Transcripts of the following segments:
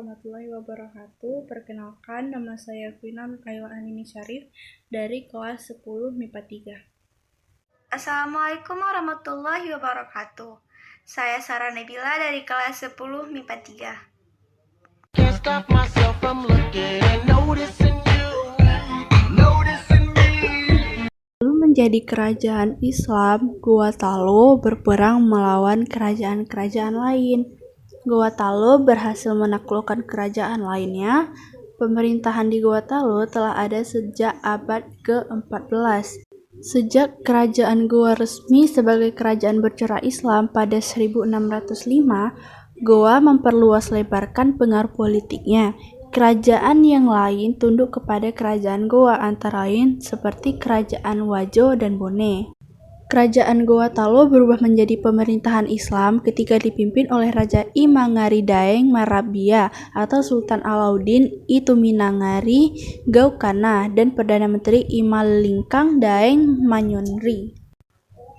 warahmatullahi wabarakatuh. Perkenalkan, nama saya Quina Mikaela Anini Syarif dari kelas 10 MIPA 3. Assalamualaikum warahmatullahi wabarakatuh. Saya Sarah Nabila dari kelas 10 MIPA 3. Can't stop myself from looking and noticing you, noticing me. Sebelum menjadi kerajaan Islam, Gua Talo berperang melawan kerajaan-kerajaan lain. Gua Talo berhasil menaklukkan kerajaan lainnya. Pemerintahan di Gua Talo telah ada sejak abad ke-14. Sejak kerajaan Goa resmi sebagai kerajaan bercorak Islam pada 1605, Goa memperluas lebarkan pengaruh politiknya. Kerajaan yang lain tunduk kepada kerajaan Goa, antara lain seperti kerajaan Wajo dan Bone. Kerajaan Goa Talo berubah menjadi pemerintahan Islam ketika dipimpin oleh Raja Imangari Daeng Marabia atau Sultan Alauddin I Tuminangari Gaukana dan Perdana Menteri Imalingkang Daeng Manyonri.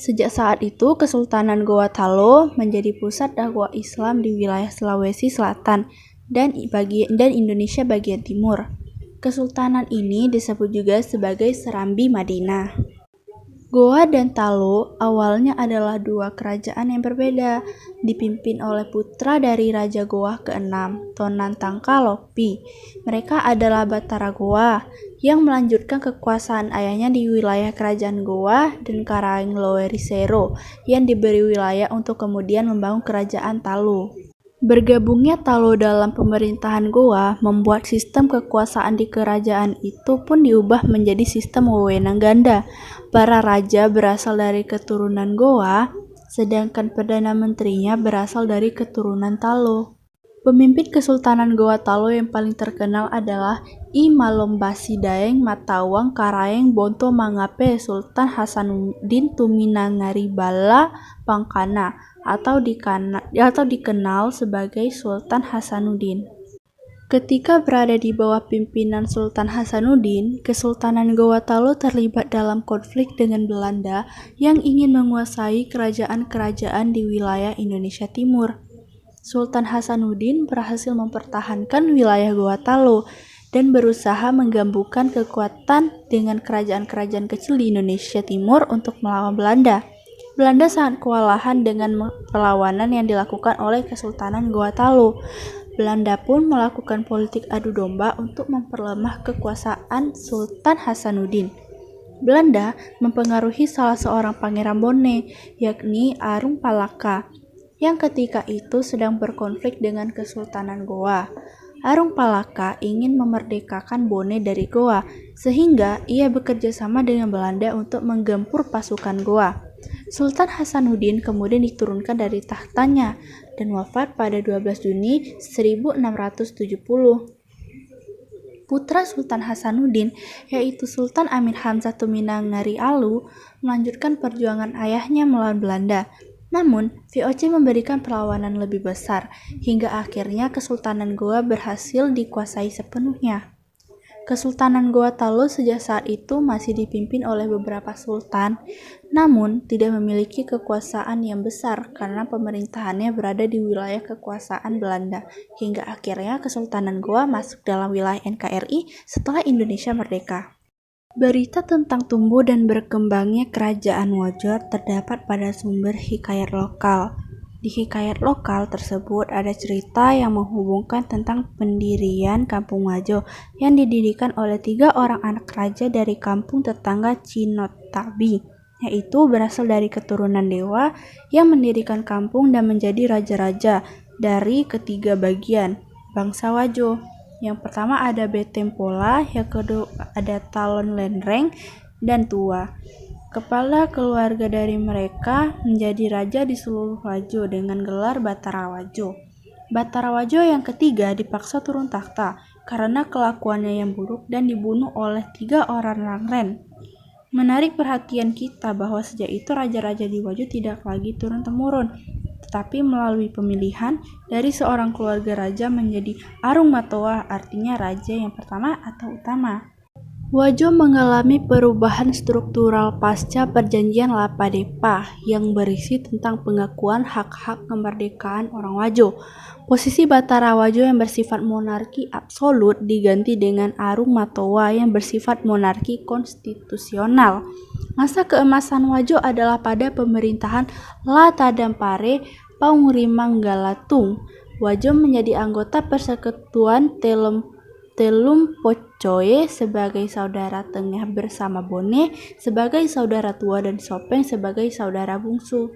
Sejak saat itu, Kesultanan Goa Talo menjadi pusat dakwah Islam di wilayah Sulawesi Selatan dan Indonesia bagian timur. Kesultanan ini disebut juga sebagai Serambi Madinah. Goa dan Talo awalnya adalah dua kerajaan yang berbeda, dipimpin oleh putra dari Raja Goa ke-6, Tonantangka Lopi. Mereka adalah Batara Goa, yang melanjutkan kekuasaan ayahnya di wilayah kerajaan Goa dan Karaeng Loerisero, yang diberi wilayah untuk kemudian membangun kerajaan Talo. Bergabungnya Talo dalam pemerintahan Goa membuat sistem kekuasaan di kerajaan itu pun diubah menjadi sistem wewenang ganda. Para raja berasal dari keturunan Goa, sedangkan Perdana Menterinya berasal dari keturunan Talo. Pemimpin Kesultanan Goa Talo yang paling terkenal adalah I Malombasi Daeng Matawang Karaeng Bonto Mangape Sultan Hasanuddin Tuminangaribala Pangkana atau dikenal sebagai Sultan Hasanuddin. Ketika berada di bawah pimpinan Sultan Hasanuddin, Kesultanan Goa Talo terlibat dalam konflik dengan Belanda yang ingin menguasai kerajaan-kerajaan di wilayah Indonesia Timur. Sultan Hasanuddin berhasil mempertahankan wilayah Goa Talo dan berusaha menggabungkan kekuatan dengan kerajaan-kerajaan kecil di Indonesia Timur untuk melawan Belanda. Belanda sangat kewalahan dengan perlawanan yang dilakukan oleh Kesultanan Goa Talo. Belanda pun melakukan politik adu domba untuk memperlemah kekuasaan Sultan Hasanuddin. Belanda mempengaruhi salah seorang pangeran Bone, yakni Arung Palaka, yang ketika itu sedang berkonflik dengan Kesultanan Goa. Arung Palaka ingin memerdekakan Bone dari Goa, sehingga ia bekerja sama dengan Belanda untuk menggempur pasukan Goa. Sultan Hasanuddin kemudian diturunkan dari tahtanya dan wafat pada 12 Juni 1670. Putra Sultan Hasanuddin, yaitu Sultan Amir Hamzah Tuminangari Alu, melanjutkan perjuangan ayahnya melawan Belanda. Namun, VOC memberikan perlawanan lebih besar, hingga akhirnya Kesultanan Goa berhasil dikuasai sepenuhnya. Kesultanan Goa Talo sejak saat itu masih dipimpin oleh beberapa sultan, namun tidak memiliki kekuasaan yang besar karena pemerintahannya berada di wilayah kekuasaan Belanda, hingga akhirnya Kesultanan Goa masuk dalam wilayah NKRI setelah Indonesia merdeka. Berita tentang tumbuh dan berkembangnya kerajaan Wajo terdapat pada sumber hikayat lokal. Di hikayat lokal tersebut ada cerita yang menghubungkan tentang pendirian Kampung Wajo yang didirikan oleh 3 orang anak raja dari kampung tetangga Cinotabi, yaitu berasal dari keturunan dewa yang mendirikan kampung dan menjadi raja-raja dari ketiga bagian bangsa Wajo. Yang pertama ada Betempola, yang kedua ada Talon Lenreng dan Tua. Kepala keluarga dari mereka menjadi raja di seluruh Wajo dengan gelar Batara Wajo. Batara Wajo yang ketiga dipaksa turun takhta karena kelakuannya yang buruk dan dibunuh oleh 3 orang Langren. Menarik perhatian kita bahwa sejak itu raja-raja di Wajo tidak lagi turun-temurun, tetapi melalui pemilihan dari seorang keluarga raja menjadi Arung Matoa, artinya raja yang pertama atau utama. Wajo mengalami perubahan struktural pasca Perjanjian Lapadepa yang berisi tentang pengakuan hak-hak kemerdekaan orang Wajo. Posisi Batara Wajo yang bersifat monarki absolut diganti dengan Arung Matoa yang bersifat monarki konstitusional. Masa keemasan Wajo adalah pada pemerintahan La Tadampare Paungrimanggalatung. Wajo menjadi anggota Persekutuan Telum Pocoe sebagai saudara tengah bersama Bone sebagai saudara tua dan Sopeng sebagai saudara bungsu.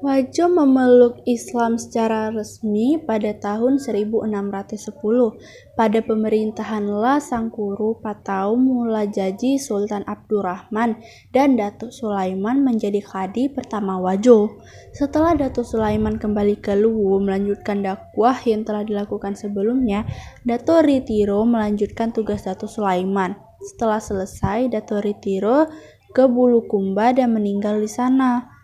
Wajo memeluk Islam secara resmi pada tahun 1610 pada pemerintahan La Sangkuru Patau Mulajaji Sultan Abdurrahman dan Datuk Sulaiman menjadi khadi pertama Wajo. Setelah Datuk Sulaiman kembali ke Luwu melanjutkan dakwah yang telah dilakukan sebelumnya, Datuk Ritiro melanjutkan tugas Datuk Sulaiman. Setelah selesai, Datuk Ritiro ke Bulukumba dan meninggal di sana.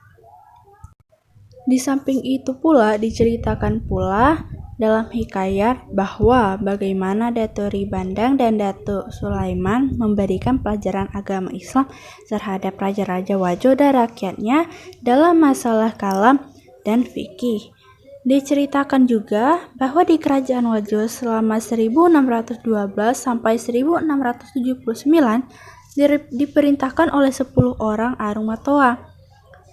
Di samping itu pula diceritakan pula dalam hikayat bahwa bagaimana Datuk Ribandang dan Datuk Sulaiman memberikan pelajaran agama Islam terhadap raja-raja Wajo dan rakyatnya dalam masalah kalam dan fikih. Diceritakan juga bahwa di kerajaan Wajo selama 1612 sampai 1679 diperintahkan oleh 10 orang Arung Matoa.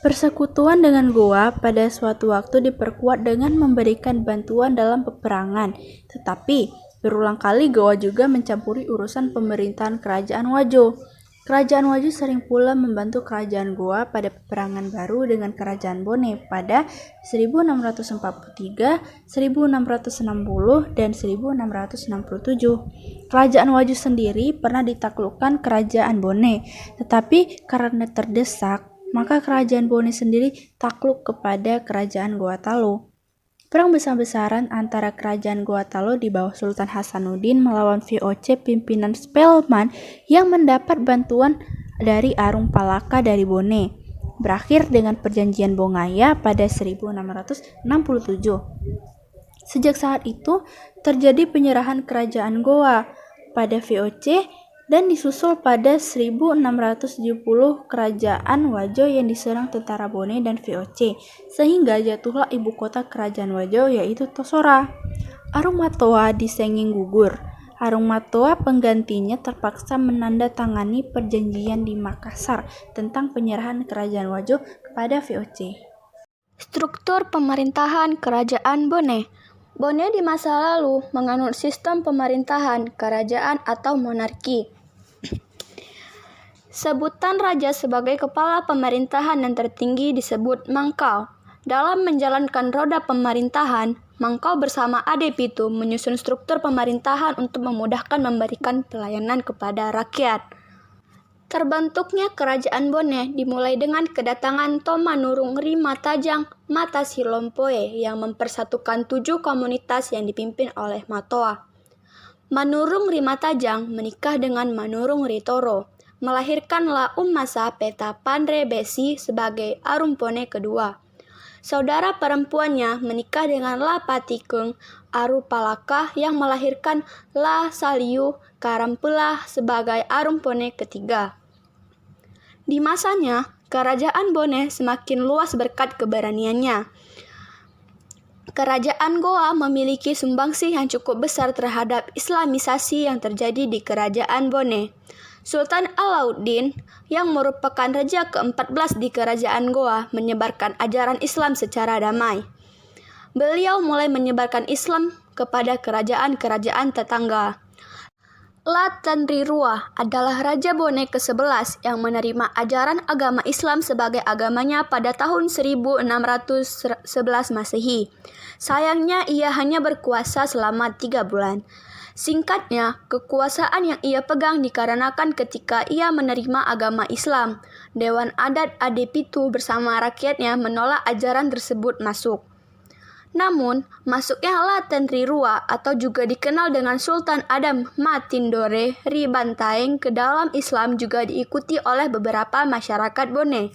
Persekutuan dengan Goa pada suatu waktu diperkuat dengan memberikan bantuan dalam peperangan, tetapi berulang kali Goa juga mencampuri urusan pemerintahan kerajaan Wajo. Kerajaan Wajo sering pula membantu kerajaan Goa pada peperangan baru dengan kerajaan Bone pada 1643, 1660, dan 1667. Kerajaan Wajo sendiri pernah ditaklukkan kerajaan Bone, tetapi karena terdesak, maka kerajaan Bone sendiri takluk kepada kerajaan Goa Talo. Perang besar-besaran antara kerajaan Goa Talo di bawah Sultan Hasanuddin melawan VOC pimpinan Spelman yang mendapat bantuan dari Arung Palaka dari Bone berakhir dengan perjanjian Bongaya pada 1667. Sejak saat itu terjadi penyerahan kerajaan Goa pada VOC dan disusul pada 1670 kerajaan Wajo yang diserang tentara Bone dan VOC, sehingga jatuhlah ibu kota kerajaan Wajo yaitu Tosora. Arung Matoa disenging gugur. Arung Matoa penggantinya terpaksa menandatangani perjanjian di Makassar tentang penyerahan kerajaan Wajo kepada VOC. Struktur pemerintahan kerajaan Bone. Bone di masa lalu menganut sistem pemerintahan kerajaan atau monarki. Sebutan raja sebagai kepala pemerintahan yang tertinggi disebut mangkau. Dalam menjalankan roda pemerintahan, mangkau bersama Adepitu menyusun struktur pemerintahan untuk memudahkan memberikan pelayanan kepada rakyat. Terbentuknya kerajaan Bone dimulai dengan kedatangan Tomanurung Rimatajang Mata Silompoe yang mempersatukan 7 komunitas yang dipimpin oleh Matoa. Manurung Rimatajang menikah dengan Manurung Ritoro, melahirkan Laum Masa Peta Pandre Besi sebagai Arumpone kedua. Saudara perempuannya menikah dengan La Patikeng Aru Palaka yang melahirkan La Saliu Karampelah sebagai Arumpone ketiga. Di masanya, kerajaan Bone semakin luas berkat keberaniannya. Kerajaan Goa memiliki sumbangsih yang cukup besar terhadap Islamisasi yang terjadi di kerajaan Bone. Sultan Alauddin, yang merupakan raja ke-14 di kerajaan Goa, menyebarkan ajaran Islam secara damai. Beliau mulai menyebarkan Islam kepada kerajaan-kerajaan tetangga. La Tenrirua adalah Raja Bone ke-11 yang menerima ajaran agama Islam sebagai agamanya pada tahun 1611 Masehi. Sayangnya ia hanya berkuasa selama 3 bulan. Singkatnya, kekuasaan yang ia pegang dikarenakan ketika ia menerima agama Islam, Dewan Adat Adepitu bersama rakyatnya menolak ajaran tersebut masuk. Namun, masuknya La Tenrirua atau juga dikenal dengan Sultan Adam Matindore Ribantaeng ke dalam Islam juga diikuti oleh beberapa masyarakat Bone.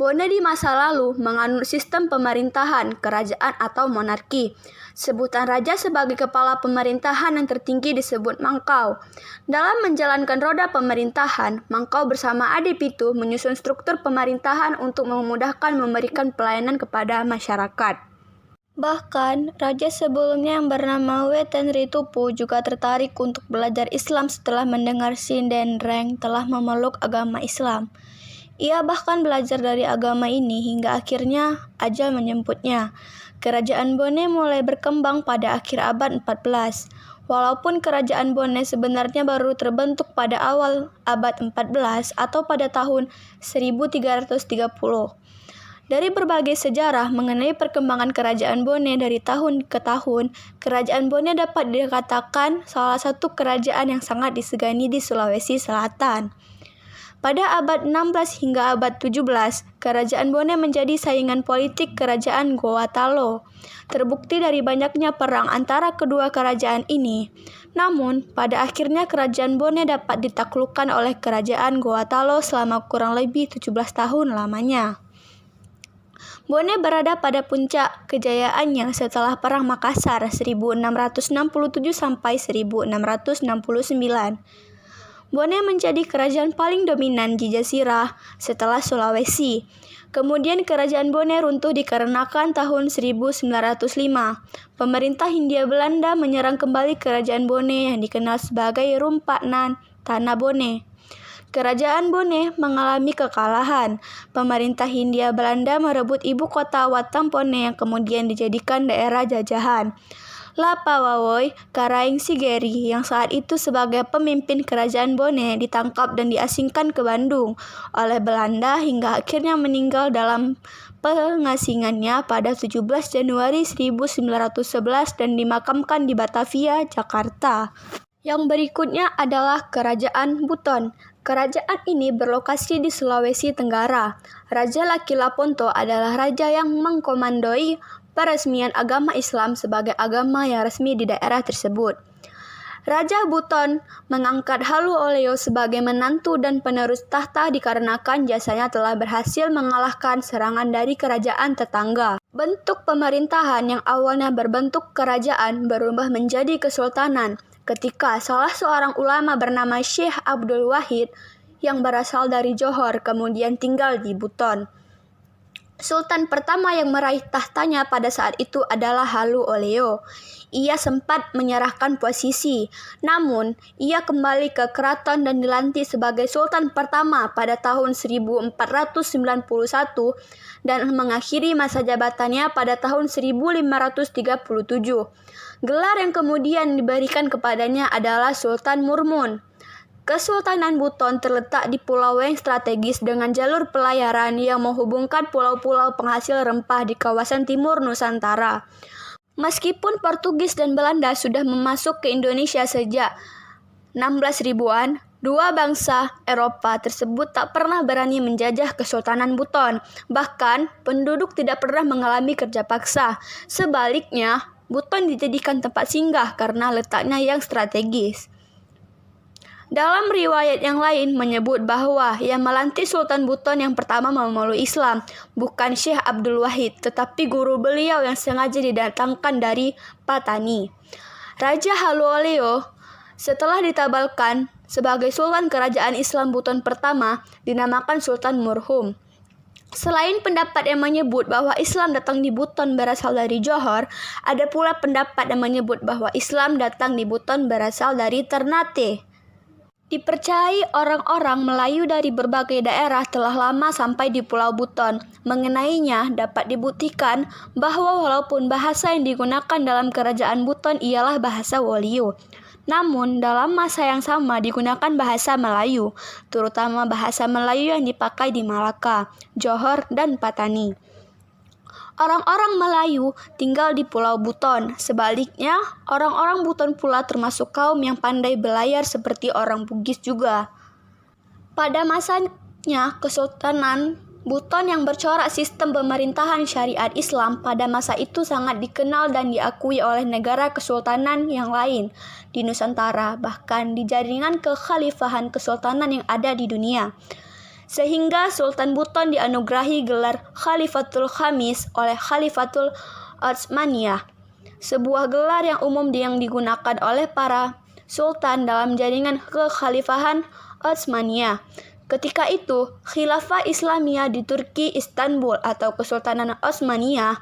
Bone di masa lalu menganut sistem pemerintahan kerajaan atau monarki. Sebutan raja sebagai kepala pemerintahan yang tertinggi disebut mangkau. Dalam menjalankan roda pemerintahan, mangkau bersama Adipitu menyusun struktur pemerintahan untuk memudahkan memberikan pelayanan kepada masyarakat. Bahkan, raja sebelumnya yang bernama Wetenritupu juga tertarik untuk belajar Islam setelah mendengar Sindenreng telah memeluk agama Islam. Ia bahkan belajar dari agama ini hingga akhirnya ajal menjemputnya. Kerajaan Bone mulai berkembang pada akhir abad 14. Walaupun kerajaan Bone sebenarnya baru terbentuk pada awal abad 14 atau pada tahun 1330. Dari berbagai sejarah mengenai perkembangan kerajaan Bone dari tahun ke tahun, kerajaan Bone dapat dikatakan salah satu kerajaan yang sangat disegani di Sulawesi Selatan. Pada abad 16 hingga abad 17, kerajaan Bone menjadi saingan politik kerajaan Gorontalo. Terbukti dari banyaknya perang antara kedua kerajaan ini. Namun, pada akhirnya kerajaan Bone dapat ditaklukkan oleh kerajaan Gorontalo selama kurang lebih 17 tahun lamanya. Bone berada pada puncak kejayaannya setelah Perang Makassar 1667 sampai 1669. Bone menjadi kerajaan paling dominan di Jazirah setelah Sulawesi. Kemudian kerajaan Bone runtuh dikarenakan tahun 1905. Pemerintah Hindia Belanda menyerang kembali kerajaan Bone yang dikenal sebagai Rumpanan Tanah Bone. Kerajaan Bone mengalami kekalahan. Pemerintah Hindia Belanda merebut ibu kota Watampone yang kemudian dijadikan daerah jajahan. Lapawawoy Karaing Sigeri yang saat itu sebagai pemimpin kerajaan Bone ditangkap dan diasingkan ke Bandung oleh Belanda hingga akhirnya meninggal dalam pengasingannya pada 17 Januari 1911 dan dimakamkan di Batavia, Jakarta. Yang berikutnya adalah Kerajaan Buton. Kerajaan ini berlokasi di Sulawesi Tenggara. Raja Laki Laponto adalah raja yang mengkomandoi peresmian agama Islam sebagai agama yang resmi di daerah tersebut. Raja Buton mengangkat Halu Oleo sebagai menantu dan penerus tahta dikarenakan jasanya telah berhasil mengalahkan serangan dari kerajaan tetangga. Bentuk pemerintahan yang awalnya berbentuk kerajaan berubah menjadi kesultanan ketika salah seorang ulama bernama Syekh Abdul Wahid yang berasal dari Johor kemudian tinggal di Buton. Sultan pertama yang meraih tahtanya pada saat itu adalah Halu Oleo. Ia sempat menyerahkan posisi, namun ia kembali ke keraton dan dilantik sebagai Sultan pertama pada tahun 1491 dan mengakhiri masa jabatannya pada tahun 1537. Gelar yang kemudian diberikan kepadanya adalah Sultan Murmun. Kesultanan Buton terletak di pulau yang strategis dengan jalur pelayaran yang menghubungkan pulau-pulau penghasil rempah di kawasan timur Nusantara. Meskipun Portugis dan Belanda sudah memasuk ke Indonesia sejak 16 ribuan, dua bangsa Eropa tersebut tak pernah berani menjajah Kesultanan Buton. Bahkan, penduduk tidak pernah mengalami kerja paksa. Sebaliknya, Buton dijadikan tempat singgah karena letaknya yang strategis. Dalam riwayat yang lain menyebut bahwa yang melantik Sultan Buton yang pertama memeluk Islam bukan Syekh Abdul Wahid, tetapi guru beliau yang sengaja didatangkan dari Patani. Raja Halu Oleo setelah ditabalkan sebagai Sultan Kerajaan Islam Buton pertama dinamakan Sultan Murhum. Selain pendapat yang menyebut bahwa Islam datang di Buton berasal dari Johor, ada pula pendapat yang menyebut bahwa Islam datang di Buton berasal dari Ternate. Dipercayai orang-orang Melayu dari berbagai daerah telah lama sampai di Pulau Buton. Mengenainya dapat dibuktikan bahwa walaupun bahasa yang digunakan dalam kerajaan Buton ialah bahasa Wolio, namun dalam masa yang sama digunakan bahasa Melayu, terutama bahasa Melayu yang dipakai di Malaka, Johor, dan Patani. Orang-orang Melayu tinggal di Pulau Buton. Sebaliknya, orang-orang Buton pula termasuk kaum yang pandai berlayar seperti orang Bugis juga. Pada masanya, Kesultanan Buton yang bercorak sistem pemerintahan syariat Islam pada masa itu sangat dikenal dan diakui oleh negara kesultanan yang lain di Nusantara, bahkan di jaringan kekhalifahan kesultanan yang ada di dunia. Sehingga Sultan Buton dianugerahi gelar Khalifatul Khamis oleh Khalifatul Utsmaniyah. sebuah gelar yang umum yang digunakan oleh para sultan dalam jaringan kekhalifahan Utsmaniyah. Ketika itu, Khilafah Islamiyah di Turki Istanbul atau Kesultanan Utsmaniyah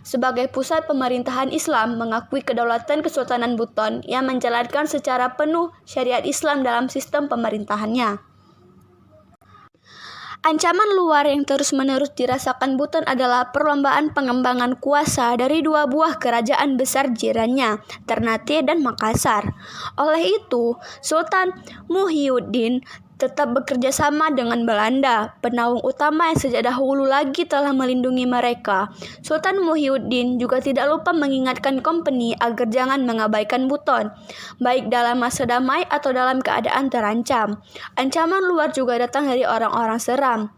sebagai pusat pemerintahan Islam mengakui kedaulatan Kesultanan Buton yang menjalankan secara penuh syariat Islam dalam sistem pemerintahannya. Ancaman luar yang terus-menerus dirasakan Buton adalah perlombaan pengembangan kuasa dari dua buah kerajaan besar jirannya, Ternate dan Makassar. Oleh itu, Sultan Muhyiddin tetap bekerja sama dengan Belanda, penaung utama yang sejak dahulu lagi telah melindungi mereka. Sultan Muhyiddin juga tidak lupa mengingatkan Kompeni agar jangan mengabaikan Buton, baik dalam masa damai atau dalam keadaan terancam. Ancaman luar juga datang dari orang-orang Seram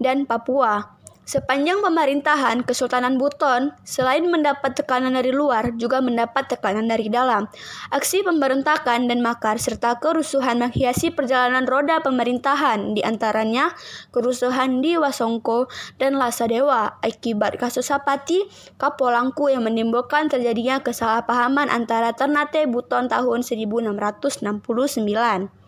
dan Papua. Sepanjang pemerintahan Kesultanan Buton, selain mendapat tekanan dari luar, juga mendapat tekanan dari dalam. Aksi pemberontakan dan makar serta kerusuhan menghiasi perjalanan roda pemerintahan, di antaranya kerusuhan di Wasongko dan Lasadewa akibat kasus Sapati Kapolangku yang menimbulkan terjadinya kesalahpahaman antara Ternate Buton tahun 1669.